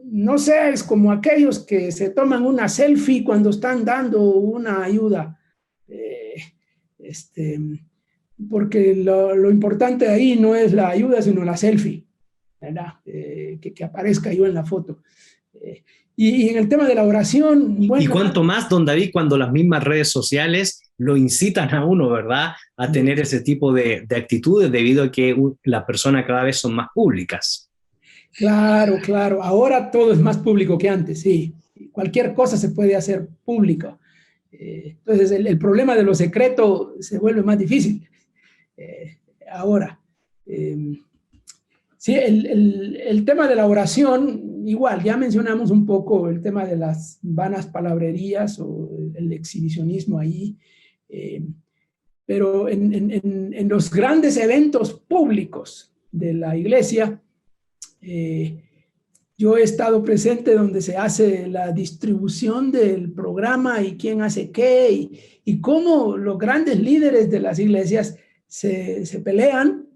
no seas como aquellos que se toman una selfie cuando están dando una ayuda, porque lo importante ahí no es la ayuda, sino la selfie, ¿verdad? Que aparezca yo en la foto. Y en el tema de la oración... Bueno, y cuanto más, don David, cuando las mismas redes sociales lo incitan a uno, ¿verdad?, a tener ese tipo de actitudes, debido a que las personas cada vez son más públicas. Claro, claro. Ahora todo es más público que antes, sí. Cualquier cosa se puede hacer pública. Entonces, el problema de lo secreto se vuelve más difícil. Ahora, sí, el tema de la oración, igual, ya mencionamos un poco el tema de las vanas palabrerías o el exhibicionismo ahí, pero en los grandes eventos públicos de la iglesia, yo he estado presente donde se hace la distribución del programa y quién hace qué, y cómo los grandes líderes de las iglesias se pelean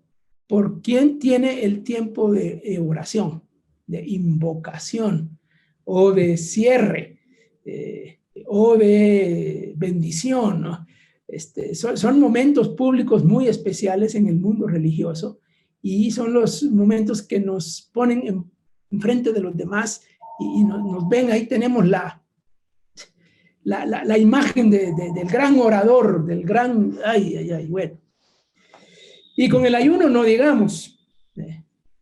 por quién tiene el tiempo de oración, de invocación o de cierre o de bendición, ¿no? Son momentos públicos muy especiales en el mundo religioso, y son los momentos que nos ponen en frente de los demás y nos ven. Ahí tenemos la imagen del gran orador, del gran, bueno. Y con el ayuno no digamos,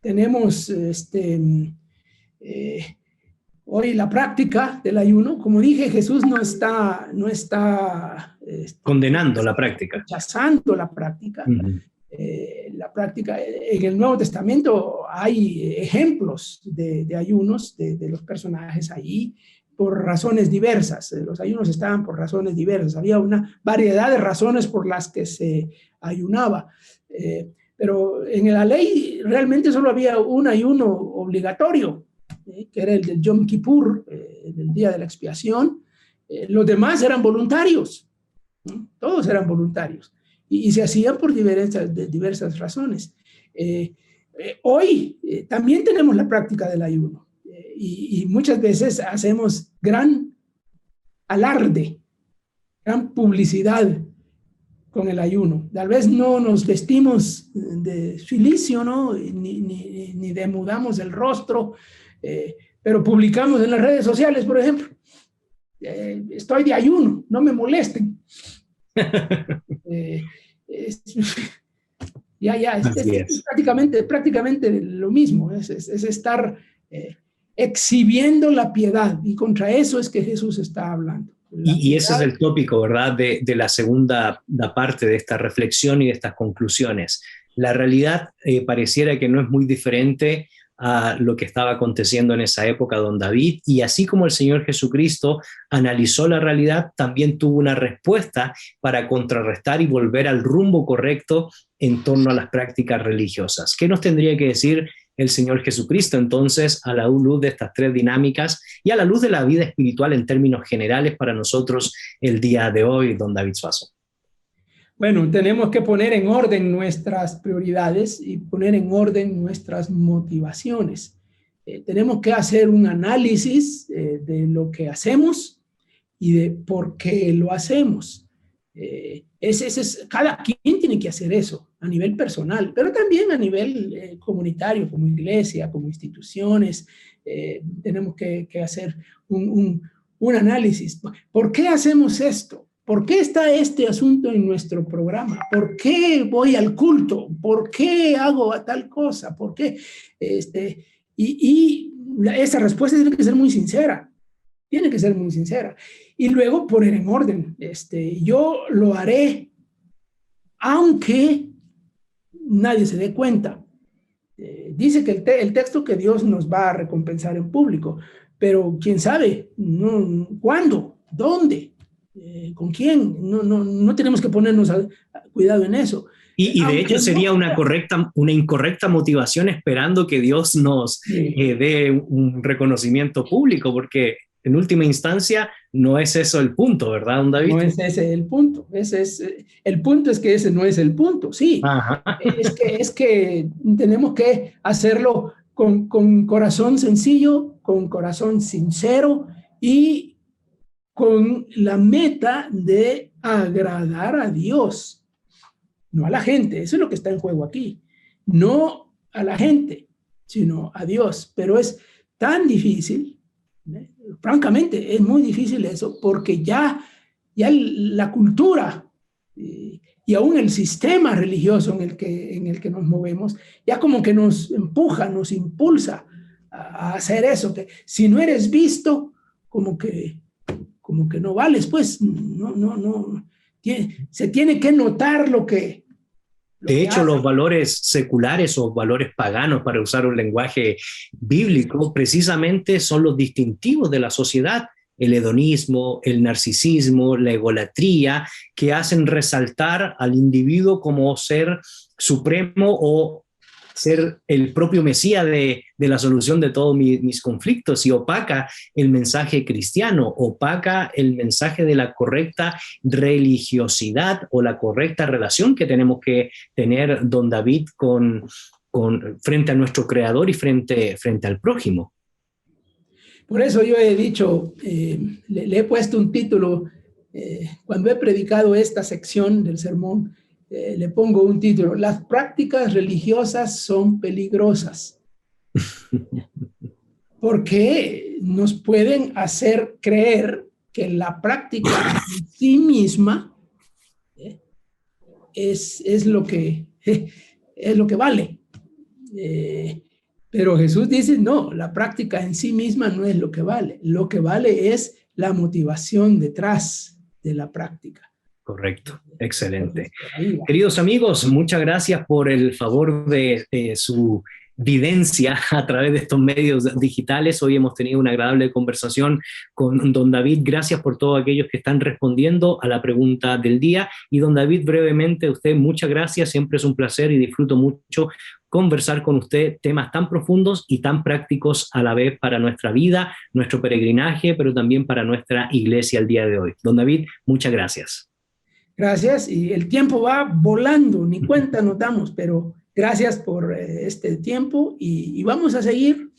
tenemos hoy la práctica del ayuno. Como dije, Jesús no está condenando la práctica, rechazando la práctica. La práctica, en el Nuevo Testamento hay ejemplos de ayunos de los personajes ahí, por razones diversas. Los ayunos estaban por razones diversas. Había una variedad de razones por las que se ayunaba. Pero en la ley realmente solo había un ayuno obligatorio, que era el del Yom Kippur, del día de la expiación. Los demás eran voluntarios, todos eran voluntarios, y se hacían por diversas razones. Hoy también tenemos la práctica del ayuno, y muchas veces hacemos gran alarde, gran publicidad con el ayuno. Tal vez no nos vestimos de silicio, ¿no? ni demudamos el rostro, pero publicamos en las redes sociales, por ejemplo, estoy de ayuno, no me molesten. Es prácticamente lo mismo, es estar exhibiendo la piedad, y contra eso es que Jesús está hablando. Y ese es el tópico, ¿verdad?, de la segunda parte de esta reflexión y de estas conclusiones. La realidad pareciera que no es muy diferente a lo que estaba aconteciendo en esa época, don David, y así como el Señor Jesucristo analizó la realidad, también tuvo una respuesta para contrarrestar y volver al rumbo correcto en torno a las prácticas religiosas. ¿Qué nos tendría que decir el Señor Jesucristo entonces a la luz de estas tres dinámicas y a la luz de la vida espiritual en términos generales para nosotros el día de hoy, don David Suazo? Bueno, tenemos que poner en orden nuestras prioridades y poner en orden nuestras motivaciones. Tenemos que hacer un análisis de lo que hacemos y de por qué lo hacemos. Cada quien tiene que hacer eso a nivel personal, pero también a nivel comunitario, como iglesia, como instituciones. Tenemos que hacer un análisis. ¿Por qué hacemos esto? ¿Por qué está este asunto en nuestro programa? ¿Por qué voy al culto? ¿Por qué hago tal cosa? ¿Por qué? Esa respuesta tiene que ser muy sincera. Tiene que ser muy sincera. Y luego poner en orden. Yo lo haré aunque nadie se dé cuenta. Dice que el texto que Dios nos va a recompensar en público, pero quién sabe, no, ¿cuándo? ¿Dónde? ¿Con quién? No tenemos que ponernos cuidado en eso. Y de hecho sería una incorrecta motivación esperando que Dios nos dé un reconocimiento público, porque en última instancia no es eso el punto, ¿verdad, don David? No es ese el punto. El punto es que ese no es el punto, sí. Es que tenemos que hacerlo con corazón sencillo, con corazón sincero y con la meta de agradar a Dios, no a la gente. Eso es lo que está en juego aquí. No a la gente, sino a Dios. Pero es tan difícil, francamente, es muy difícil eso, porque ya la cultura y aún el sistema religioso en el que nos movemos, ya como que nos empuja, nos impulsa a hacer eso, que si no eres visto, como que no vales, pues, no. Se tiene que notar lo que... De hecho, los valores seculares o valores paganos, para usar un lenguaje bíblico, precisamente son los distintivos de la sociedad. El hedonismo, el narcisismo, la egolatría, que hacen resaltar al individuo como ser supremo o ser el propio Mesías de la solución de todos mis conflictos, y opaca el mensaje cristiano, opaca el mensaje de la correcta religiosidad o la correcta relación que tenemos que tener, don David, frente a nuestro Creador y frente al prójimo. Por eso yo he dicho, le he puesto un título, cuando he predicado esta sección del sermón, le pongo un título: las prácticas religiosas son peligrosas, porque nos pueden hacer creer que la práctica en sí misma es lo que vale. Pero Jesús dice, no, la práctica en sí misma no es lo que vale. Lo que vale es la motivación detrás de la práctica. Correcto, excelente. Entonces, queridos amigos, muchas gracias por el favor de su videncia a través de estos medios digitales. Hoy hemos tenido una agradable conversación con don David. Gracias por todos aquellos que están respondiendo a la pregunta del día. Y don David, brevemente, a usted muchas gracias. Siempre es un placer y disfruto mucho conversar con usted temas tan profundos y tan prácticos a la vez para nuestra vida, nuestro peregrinaje, pero también para nuestra iglesia el día de hoy. Don David, muchas gracias. Gracias, y el tiempo va volando, ni cuenta nos damos, pero gracias por este tiempo y vamos a seguir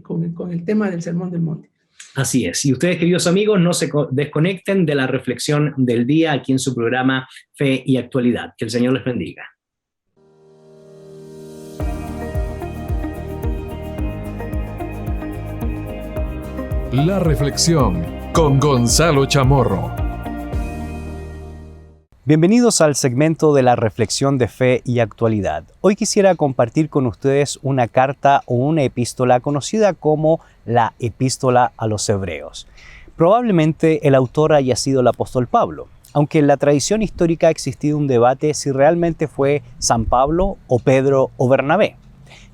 con el tema del Sermón del Monte. Así es, y ustedes, queridos amigos, no se desconecten de la reflexión del día aquí en su programa Fe y Actualidad. Que el Señor les bendiga. La reflexión con Gonzalo Chamorro. Bienvenidos al segmento de la reflexión de fe y actualidad. Hoy quisiera compartir con ustedes una carta o una epístola conocida como la Epístola a los Hebreos. Probablemente el autor haya sido el apóstol Pablo, aunque en la tradición histórica ha existido un debate si realmente fue San Pablo o Pedro o Bernabé.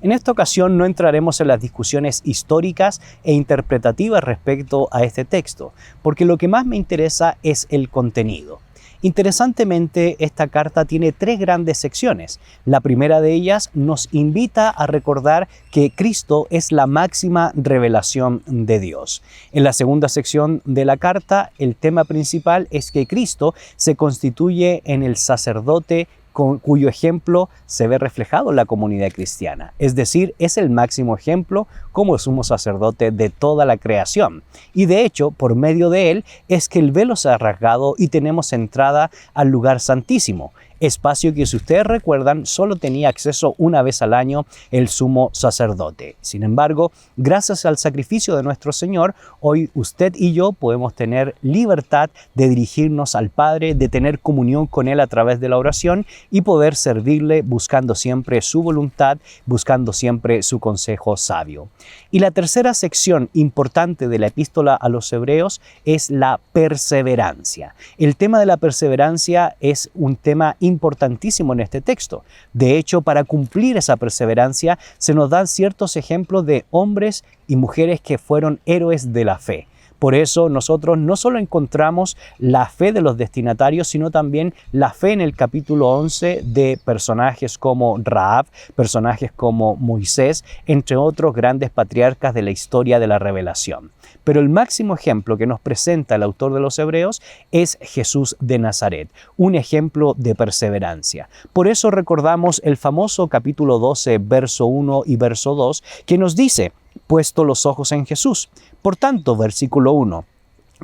En esta ocasión no entraremos en las discusiones históricas e interpretativas respecto a este texto, porque lo que más me interesa es el contenido. Interesantemente, esta carta tiene 3 grandes secciones. La primera de ellas nos invita a recordar que Cristo es la máxima revelación de Dios. En la segunda sección de la carta, el tema principal es que Cristo se constituye en el sacerdote cuyo ejemplo se ve reflejado en la comunidad cristiana. Es decir, es el máximo ejemplo como sumo sacerdote de toda la creación. Y de hecho, por medio de él es que el velo se ha rasgado y tenemos entrada al lugar santísimo, espacio que, si ustedes recuerdan, solo tenía acceso una vez al año el sumo sacerdote. Sin embargo, gracias al sacrificio de nuestro Señor, hoy usted y yo podemos tener libertad de dirigirnos al Padre, de tener comunión con Él a través de la oración y poder servirle buscando siempre su voluntad, buscando siempre su consejo sabio. Y la tercera sección importante de la epístola a los Hebreos es la perseverancia. El tema de la perseverancia es un tema importantísimo en este texto. De hecho, para cumplir esa perseverancia se nos dan ciertos ejemplos de hombres y mujeres que fueron héroes de la fe. Por eso nosotros no solo encontramos la fe de los destinatarios, sino también la fe en el capítulo 11 de personajes como Rahab, personajes como Moisés, entre otros grandes patriarcas de la historia de la revelación. Pero el máximo ejemplo que nos presenta el autor de los Hebreos es Jesús de Nazaret, un ejemplo de perseverancia. Por eso recordamos el famoso capítulo 12, verso 1 y verso 2, que nos dice: puesto los ojos en Jesús. Por tanto, versículo 1,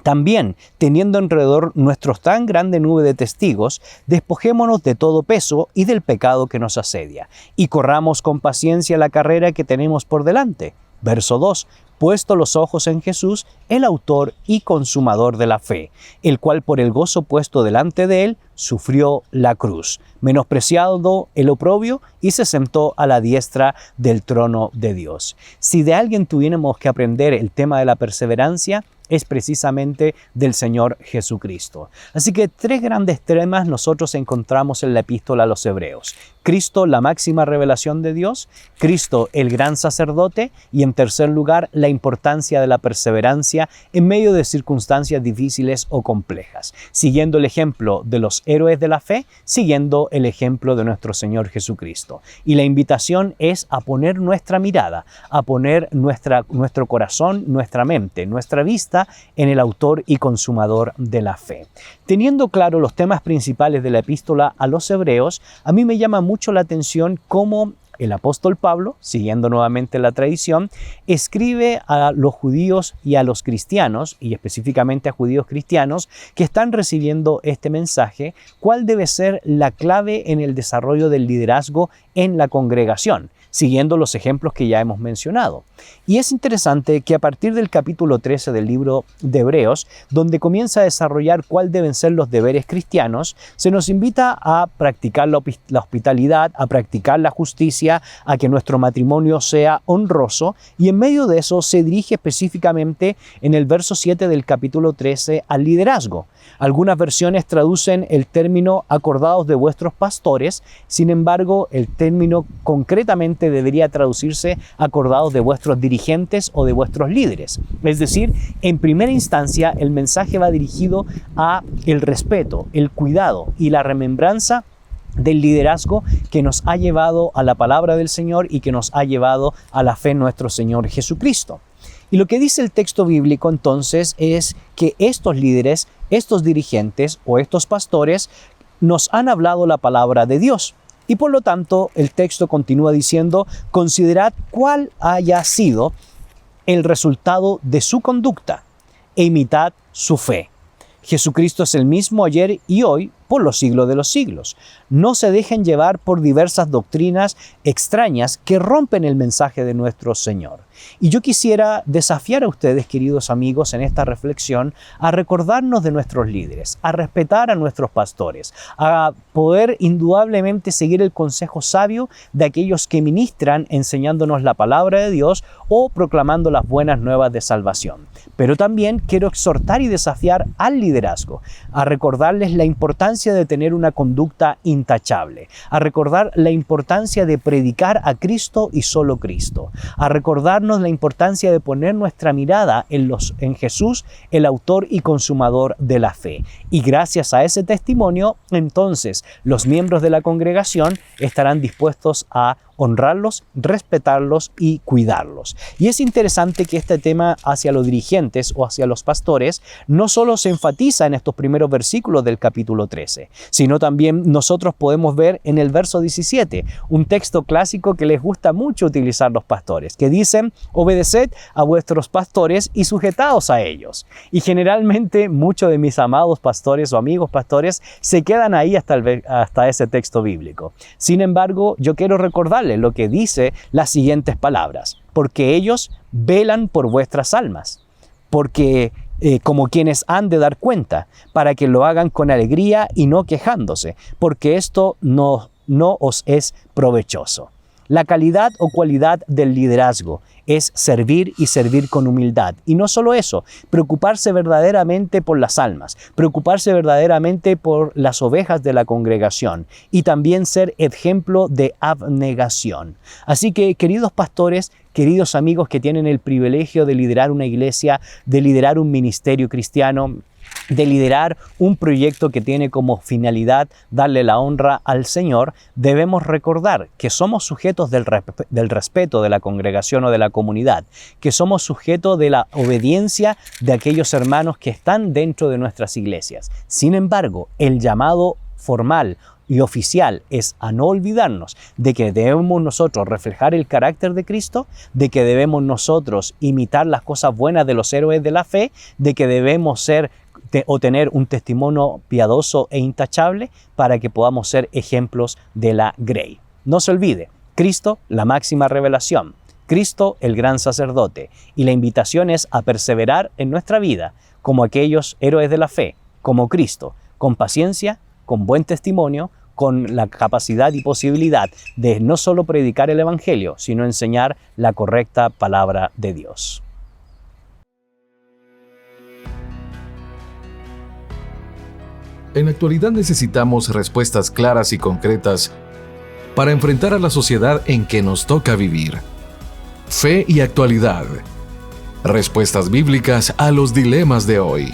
también, teniendo alrededor nuestros tan grande nube de testigos, despojémonos de todo peso y del pecado que nos asedia, y corramos con paciencia la carrera que tenemos por delante. Verso 2, puesto los ojos en Jesús, el autor y consumador de la fe, el cual por el gozo puesto delante de él, sufrió la cruz, menospreciado el oprobio, y se sentó a la diestra del trono de Dios. Si de alguien tuviéramos que aprender el tema de la perseverancia, es precisamente del Señor Jesucristo. Así que 3 grandes temas nosotros encontramos en la epístola a los Hebreos. Cristo, la máxima revelación de Dios; Cristo, el gran sacerdote; y en tercer lugar, la importancia de la perseverancia en medio de circunstancias difíciles o complejas, siguiendo el ejemplo de los héroes de la fe, siguiendo el ejemplo de nuestro Señor Jesucristo. Y la invitación es a poner nuestra mirada, a poner nuestro corazón, nuestra mente, nuestra vista en el autor y consumador de la fe. Teniendo claro los temas principales de la epístola a los Hebreos, a mí me llama mucho la atención cómo el apóstol Pablo, siguiendo nuevamente la tradición, escribe a los judíos y a los cristianos, y específicamente a judíos cristianos, que están recibiendo este mensaje, cuál debe ser la clave en el desarrollo del liderazgo en la congregación, siguiendo los ejemplos que ya hemos mencionado. Y es interesante que a partir del capítulo 13 del libro de Hebreos, donde comienza a desarrollar cuáles deben ser los deberes cristianos, se nos invita a practicar la hospitalidad, a practicar la justicia, a que nuestro matrimonio sea honroso, y en medio de eso se dirige específicamente en el verso 7 del capítulo 13 al liderazgo. Algunas versiones traducen el término acordados de vuestros pastores, sin embargo, el término concretamente debería traducirse acordados de vuestros dirigentes o de vuestros líderes. Es decir, en primera instancia, el mensaje va dirigido a el respeto, el cuidado y la remembranza del liderazgo que nos ha llevado a la palabra del Señor y que nos ha llevado a la fe en nuestro Señor Jesucristo. Y lo que dice el texto bíblico entonces es que estos líderes, estos dirigentes o estos pastores nos han hablado la palabra de Dios. Y por lo tanto el texto continúa diciendo, considerad cuál haya sido el resultado de su conducta e imitad su fe. Jesucristo es el mismo ayer y hoy por los siglos de los siglos. No se dejen llevar por diversas doctrinas extrañas que rompen el mensaje de nuestro Señor. Y yo quisiera desafiar a ustedes, queridos amigos, en esta reflexión, a recordarnos de nuestros líderes, a respetar a nuestros pastores, a poder indudablemente seguir el consejo sabio de aquellos que ministran enseñándonos la palabra de Dios o proclamando las buenas nuevas de salvación. Pero también quiero exhortar y desafiar al liderazgo, a recordarles la importancia de tener una conducta intachable, a recordar la importancia de predicar a Cristo y solo Cristo, a recordarnos la importancia de poner nuestra mirada en Jesús, el autor y consumador de la fe. Y gracias a ese testimonio, entonces los miembros de la congregación estarán dispuestos a honrarlos, respetarlos y cuidarlos. Y es interesante que este tema hacia los dirigentes o hacia los pastores no solo se enfatiza en estos primeros versículos del capítulo 13, sino también nosotros podemos ver en el verso 17, un texto clásico que les gusta mucho utilizar los pastores, que dicen, obedeced a vuestros pastores y sujetaos a ellos. Y generalmente muchos de mis amados pastores o amigos pastores se quedan ahí hasta ese texto bíblico. Sin embargo, yo quiero recordarles lo que dice las siguientes palabras, porque ellos velan por vuestras almas, porque como quienes han de dar cuenta, para que lo hagan con alegría y no quejándose, porque esto no os es provechoso. La calidad o cualidad del liderazgo es servir y servir con humildad. Y no solo eso, preocuparse verdaderamente por las almas, preocuparse verdaderamente por las ovejas de la congregación y también ser ejemplo de abnegación. Así que, queridos pastores, queridos amigos que tienen el privilegio de liderar una iglesia, de liderar un ministerio cristiano, de liderar un proyecto que tiene como finalidad darle la honra al Señor, debemos recordar que somos sujetos del respeto de la congregación o de la comunidad, que somos sujetos de la obediencia de aquellos hermanos que están dentro de nuestras iglesias. Sin embargo, el llamado formal y oficial es a no olvidarnos de que debemos nosotros reflejar el carácter de Cristo, de que debemos nosotros imitar las cosas buenas de los héroes de la fe, de que debemos tener un testimonio piadoso e intachable para que podamos ser ejemplos de la grey. No se olvide, Cristo, la máxima revelación, Cristo, el gran sacerdote, y la invitación es a perseverar en nuestra vida como aquellos héroes de la fe, como Cristo, con paciencia, con buen testimonio, con la capacidad y posibilidad de no solo predicar el Evangelio, sino enseñar la correcta palabra de Dios. En la actualidad necesitamos respuestas claras y concretas para enfrentar a la sociedad en que nos toca vivir. Fe y actualidad. Respuestas bíblicas a los dilemas de hoy.